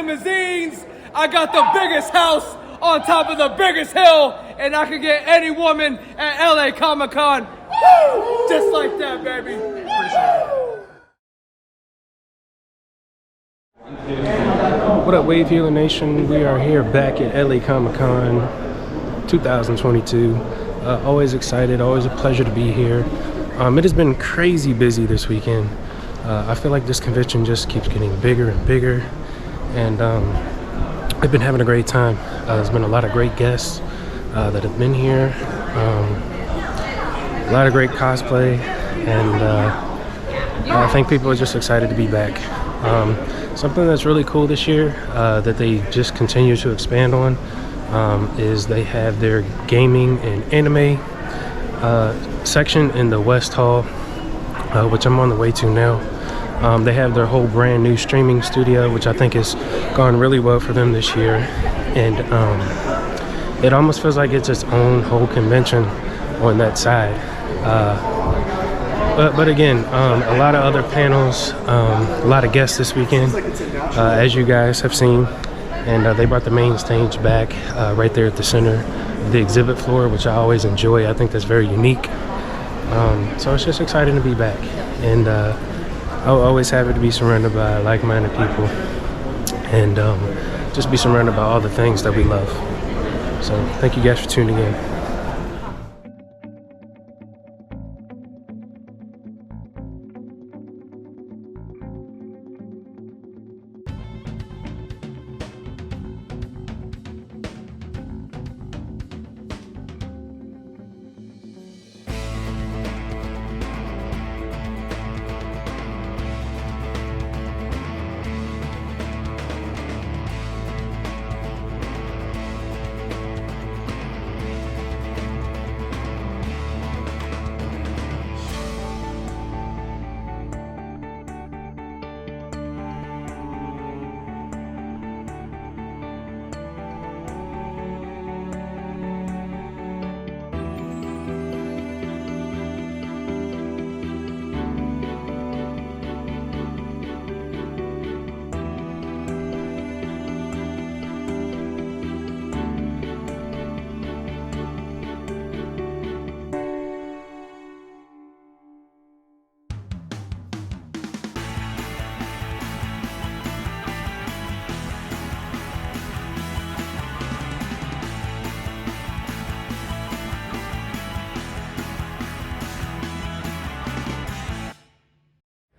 limousines. I got the biggest house on top of the biggest hill, and I can get any woman at LA Comic Con. Woo! Just like that, baby. What up, Wavehealernation? We are here back at LA Comic Con 2022. Always excited, always a pleasure to be here. It has been crazy busy this weekend. I feel like this convention just keeps getting bigger and bigger, and I've been having a great time. There's been a lot of great guests that have been here, a lot of great cosplay, and I think people are just excited to be back. Something that's really cool this year that they just continue to expand on is they have their gaming and anime section in the West Hall, which I'm on the way to now. They have their whole brand new streaming studio, which I think has gone really well for them this year, and it almost feels like it's its own whole convention on that side. But again, a lot of other panels, a lot of guests this weekend, as you guys have seen, and they brought the main stage back right there at the center of the exhibit floor, which I always enjoy. I think that's very unique. So it's just exciting to be back, and I'm always happy to be surrounded by like-minded people, and just be surrounded by all the things that we love. So thank you guys for tuning in.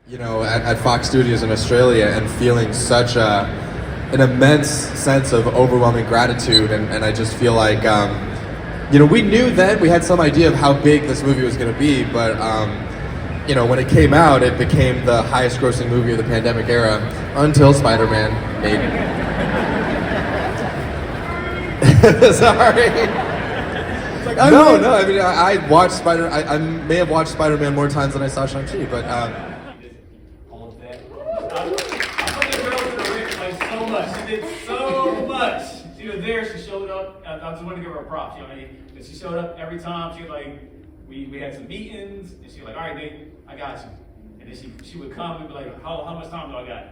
You know, at Fox Studios in Australia, and feeling such an immense sense of overwhelming gratitude, and I just feel like, you know, we knew then, we had some idea of how big this movie was going to be, but you know, when it came out, it became the highest grossing movie of the pandemic era, until Spider-Man made... Sorry. No, I mean, I watched I may have watched Spider-Man more times than I saw Shang-Chi, but... She was there, she showed up. I just want to give her a props, you know what I mean? And she showed up every time. She was like, we had some meetings, and she was like, all right, Nate, I got you. And then she would come and be like, how much time do I got?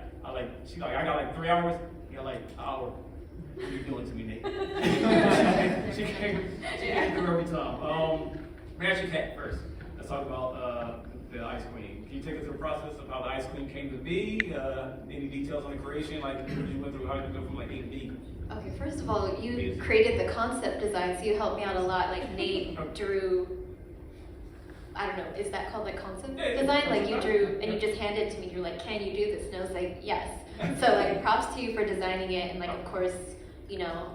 She's like, I got like 3 hours. You got like an hour. What are you doing to me, Nate? she came through every time. Magic Hat first. Let's talk about the Ice Queen. Can you take us through the process of how the Ice Queen came to be? Any details on the creation? Like, you went through, how did you go from like A to B? Okay, first of all, you created the concept design, so you helped me out a lot. Like, Nate drew, I don't know, is that called like concept design? Like, you drew, and you just handed it to me, you're like, can you do this? And I was like, yes. So, like, props to you for designing it, and like, of course, you know,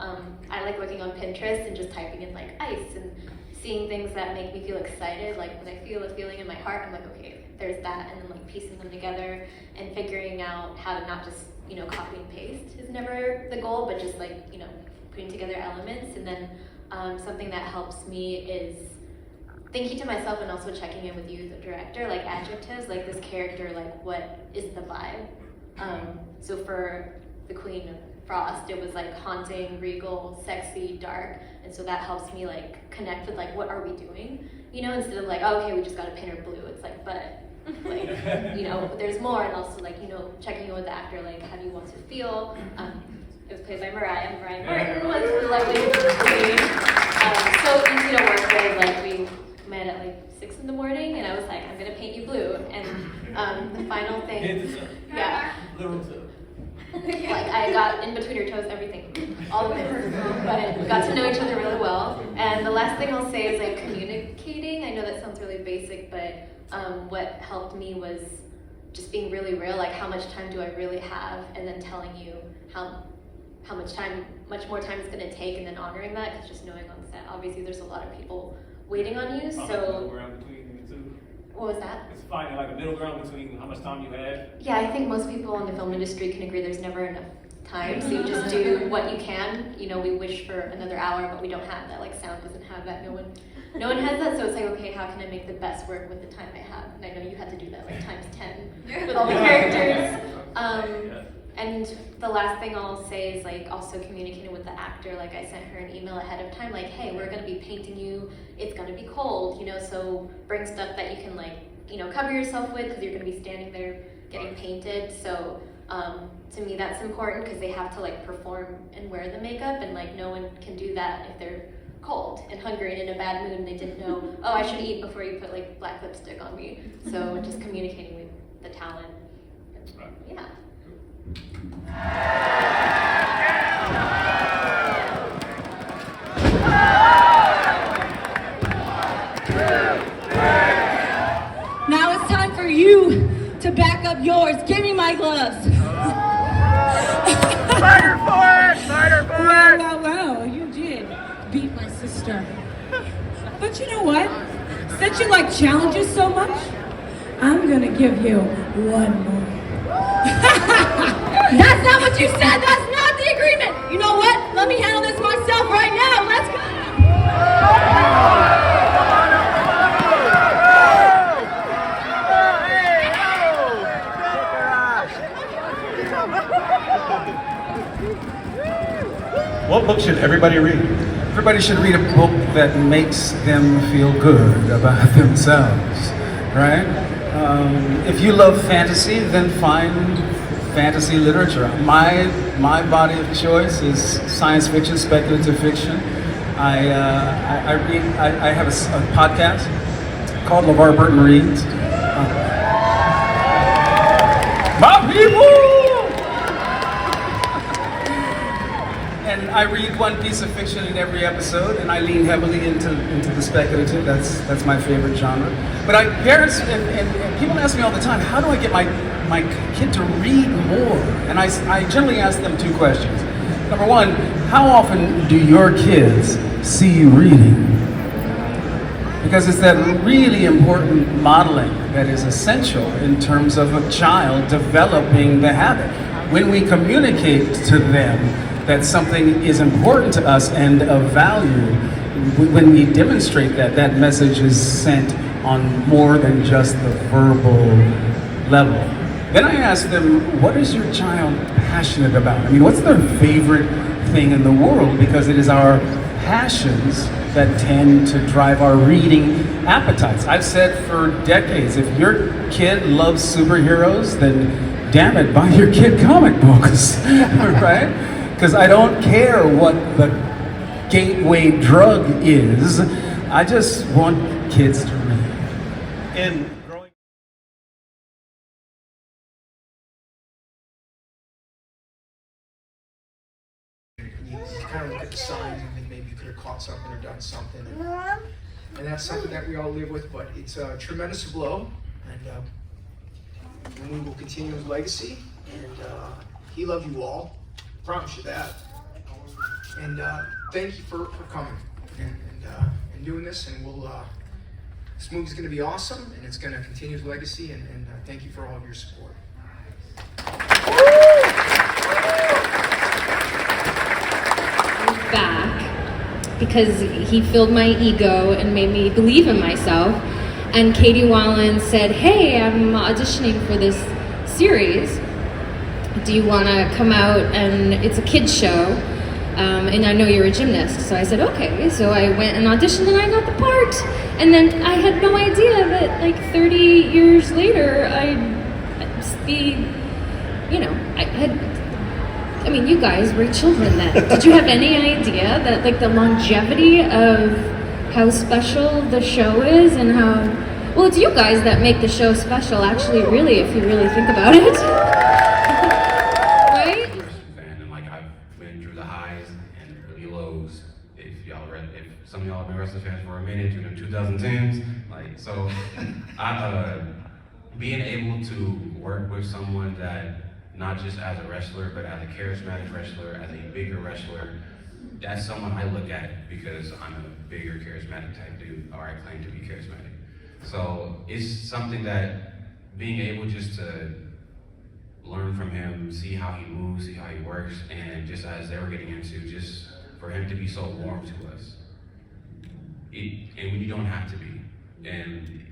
I like looking on Pinterest and just typing in like ice and seeing things that make me feel excited. Like, when I feel a feeling in my heart, I'm like, okay, there's that, and then like piecing them together and figuring out how to not just, you know, copy and paste is never the goal, but just like, you know, putting together elements. And then something that helps me is thinking to myself and also checking in with you, the director, like adjectives, like this character, like what is the vibe? So for the Queen of Frost, it was like haunting, regal, sexy, dark, and so that helps me like connect with like what are we doing, you know, instead of like, oh, okay, we just got to pin her blue. It's like, but Like, you know, there's more, and also like, you know, checking in with the actor, like, how do you want to feel? It was played by Mariah. Mariah Martin was the lovely queen. So easy to work with. Like, we met at like 6 in the morning, and I was like, I'm gonna paint you blue. And the final thing, yeah. Like, I got in between her toes, everything, all of it. But we got to know each other really well. And the last thing I'll say is like communicating. I know that sounds really basic, but what helped me was just being really real. Like, how much time do I really have, and then telling you how much more time it's gonna take, and then honoring that. Because just knowing on set, obviously there's a lot of people waiting on you. So. What was that? It's finding like a middle ground between how much time you have. Yeah, I think most people in the film industry can agree there's never enough time, so you just do what you can. You know, we wish for another hour, but we don't have that. Like, sound doesn't have that. No one has that, so it's like, okay, how can I make the best work with the time I have? And I know you had to do that like times 10 with all the characters. And the last thing I'll say is like also communicating with the actor. Like, I sent her an email ahead of time, like, hey, we're gonna be painting you. It's gonna be cold, you know, so bring stuff that you can like, you know, cover yourself with, because you're gonna be standing there getting painted. So to me that's important, because they have to like perform and wear the makeup, and like no one can do that if they're cold and hungry and in a bad mood and they didn't know, oh, I should eat before you put like black lipstick on me. So just communicating with the talent. Yeah. Now it's time for you to back up yours. Give me my gloves. Fighter for it! Fighter for it! Wow, you did beat my sister. But you know what? Since you like challenges so much, I'm gonna give you one more. That's not what you said. That's not the agreement. You know what? Let me handle this myself right now. Let's go. What book should everybody read? Everybody should read a book that makes them feel good about themselves, right? If you love fantasy, then find fantasy literature. My body of choice is science fiction, speculative fiction. I have a podcast called LeVar Burton Reads. My people! And I read one piece of fiction in every episode, and I lean heavily into the speculative. That's my favorite genre. But parents and people ask me all the time, how do I get my kid to read more? And I generally ask them two questions. Number one, how often do your kids see you reading? Because it's that really important modeling that is essential in terms of a child developing the habit. When we communicate to them that something is important to us and of value, when we demonstrate that message is sent on more than just the verbal level. Then I ask them, what is your child passionate about? I mean, what's their favorite thing in the world? Because it is our passions that tend to drive our reading appetites. I've said for decades, if your kid loves superheroes, then damn it, buy your kid comic books, right? Because I don't care what the gateway drug is. I just want kids to read. And growing you kind of look at the signs and think maybe you could have caught something or done something. And that's something that we all live with, but it's a tremendous blow. And we will continue his legacy. And he loved you all. Promise you that. And thank you for coming and doing this. And this movie's going to be awesome, and it's going to continue his legacy. And thank you for all of your support. Back because he filled my ego and made me believe in myself. And Katie Wallen said, "Hey, I'm auditioning for this series. Do you want to come out? And it's a kids show, and I know you're a gymnast." So I said, okay. So I went and auditioned, and I got the part. And then I had no idea that that like 30 years later, I'd be, you know, I mean, you guys were children then. Did you have any idea that like the longevity of how special the show is and how, well, it's you guys that make the show special, actually, really, if you really think about it. Right? And like I've been through the highs and the lows. If some of y'all have been wrestling fans for a minute, through the 2010s, like so, being able to work with someone that not just as a wrestler, but as a charismatic wrestler, as a bigger wrestler, that's someone I look at because I'm a bigger charismatic type dude, or I claim to be charismatic. So it's something that being able just to learn from him, see how he moves, see how he works, and just as they were getting into, just for him to be so warm to us. And when you don't have to be. And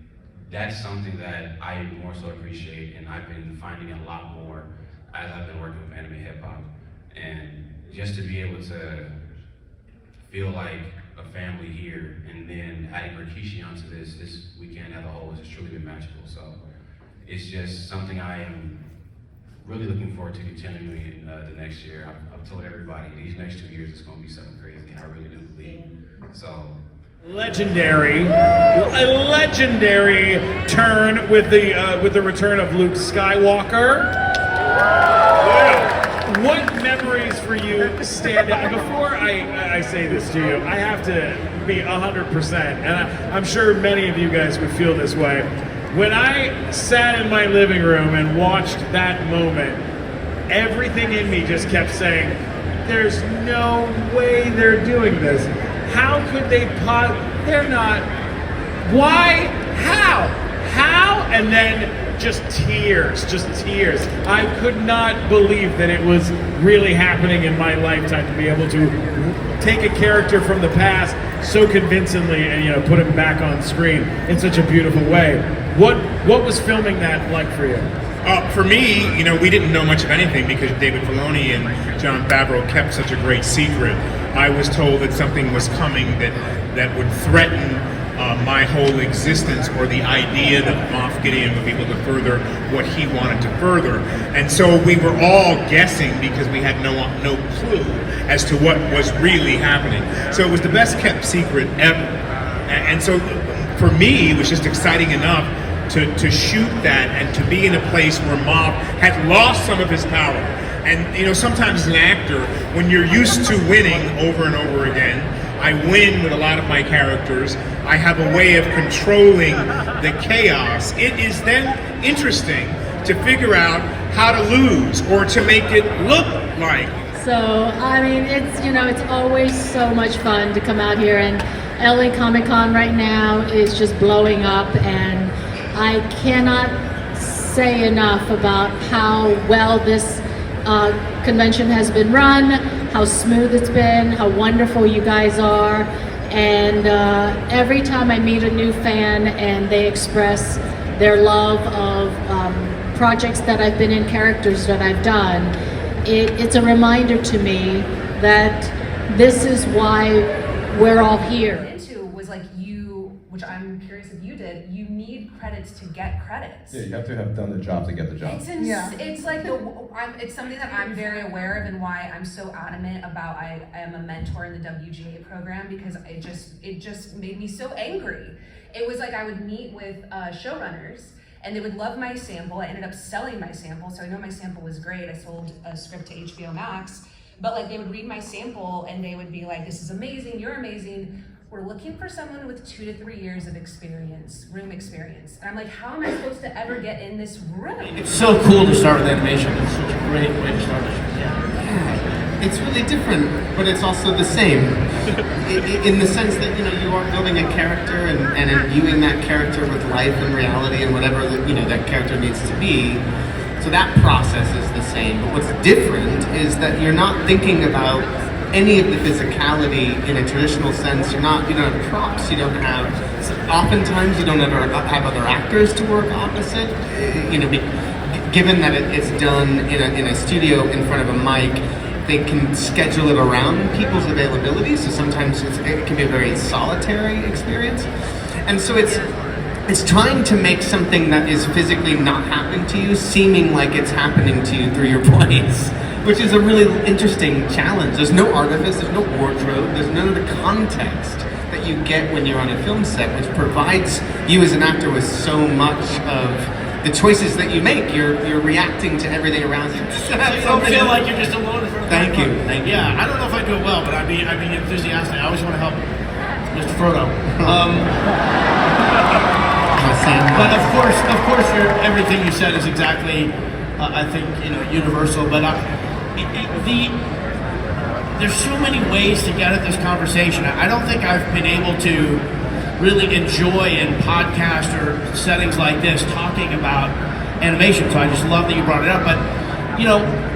that's something that I more so appreciate, and I've been finding a lot more as I've been working with anime hip hop. And just to be able to feel like a family here, and then adding Rikishi onto this weekend as a whole has truly been magical. So it's just something I am really looking forward to continuing in the next year. I've told everybody these next 2 years it's going to be something crazy. I really do believe. So. A legendary turn with the return of Luke Skywalker. What memories for you stand out? Before I say this to you, I have to be 100%, and I'm sure many of you guys would feel this way. When I sat in my living room and watched that moment, everything in me just kept saying, there's no way they're doing this. How could they they're not. Why? How? And then just tears. I could not believe that it was really happening in my lifetime to be able to take a character from the past so convincingly and put him back on screen in such a beautiful way. What was filming that like for you? For me, we didn't know much of anything because David Filoni and Jon Favreau kept such a great secret. I was told that something was coming that would threaten my whole existence, or the idea that Moff Gideon would be able to further what he wanted to further. And so we were all guessing because we had no clue as to what was really happening. So it was the best kept secret ever. And so for me, it was just exciting enough to shoot that and to be in a place where Moff had lost some of his power. And sometimes as an actor, when you're used to winning over and over again, I win with a lot of my characters. I have a way of controlling the chaos. It is then interesting to figure out how to lose or to make it look like. So, I mean, it's always so much fun to come out here, and LA Comic Con right now is just blowing up, and I cannot say enough about how well this convention has been run, how smooth it's been, how wonderful you guys are, and every time I meet a new fan and they express their love of projects that I've been in, characters that I've done, it's a reminder to me that this is why we're all here. Was like which I'm curious if you did, you need credits to get credits. Yeah, you have to have done the job to get the job. It's like it's something that I'm very aware of, and why I'm so adamant about I am a mentor in the WGA program, because it just made me so angry. It was like I would meet with showrunners and they would love my sample. I ended up selling my sample, so I know my sample was great. I sold a script to HBO Max, but like they would read my sample and they would be like, "This is amazing, you're amazing. We're looking for someone with 2 to 3 years of experience, room experience." And I'm like, how am I supposed to ever get in this room? It's so cool to start with animation. It's such a great way to start this. Yeah. It's really different, but it's also the same. In the sense that, you are building a character and imbuing that character with life and reality and whatever that character needs to be. So that process is the same. But what's different is that you're not thinking about any of the physicality in a traditional sense. You don't have props, oftentimes you don't ever have other actors to work opposite. Given that it's done in a studio in front of a mic, they can schedule it around people's availability, so sometimes it can be a very solitary experience. And so it's it's trying to make something that is physically not happening to you seeming like it's happening to you through your plays, which is a really interesting challenge. There's no artifice, there's no wardrobe, there's none of the context that you get when you're on a film set, which provides you as an actor with so much of the choices that you make. You're reacting to everything around you. So you don't feel like you're just alone in front of the Thank you. microphone. Thank you. Yeah, I don't know if I do it well, but I'd be enthusiastic. I always want to help Mr. Frodo. But of course, everything you said is exactly, I think, universal. But there's so many ways to get at this conversation. I don't think I've been able to really enjoy in podcast or settings like this talking about animation. So I just love that you brought it up. But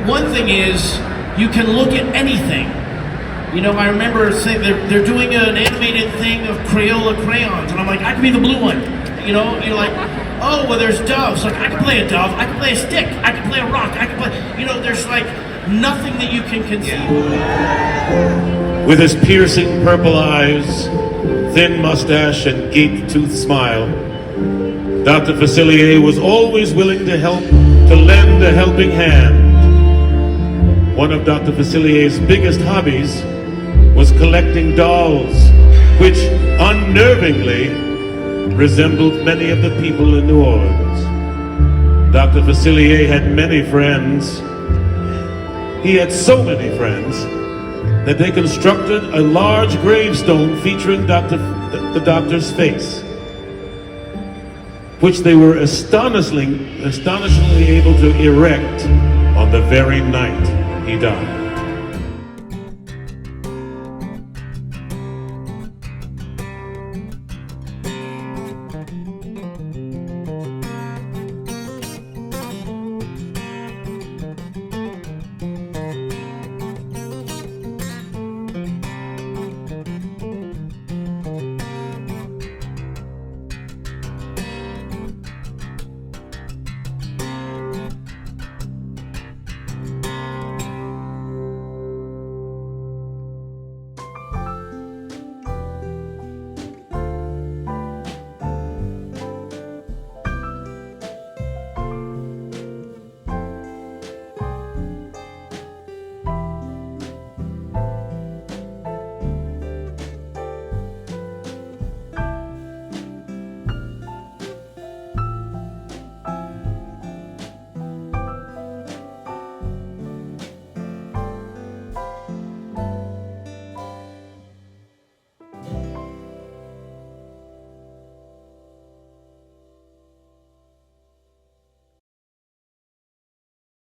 one thing is you can look at anything. I remember saying they're doing an animated thing of Crayola crayons, and I'm like, I could be the blue one. You're like, oh, well, there's doves. Like, I can play a dove. I can play a stick. I can play a rock. I can play. There's like nothing that you can conceive. With his piercing purple eyes, thin mustache, and gate-toothed smile, Dr. Facilier was always willing to lend a helping hand. One of Dr. Facilier's biggest hobbies was collecting dolls, which unnervingly resembled many of the people in New Orleans. Dr. Facilier had many friends. He had so many friends that they constructed a large gravestone featuring the doctor's face, which they were astonishingly able to erect on the very night he died.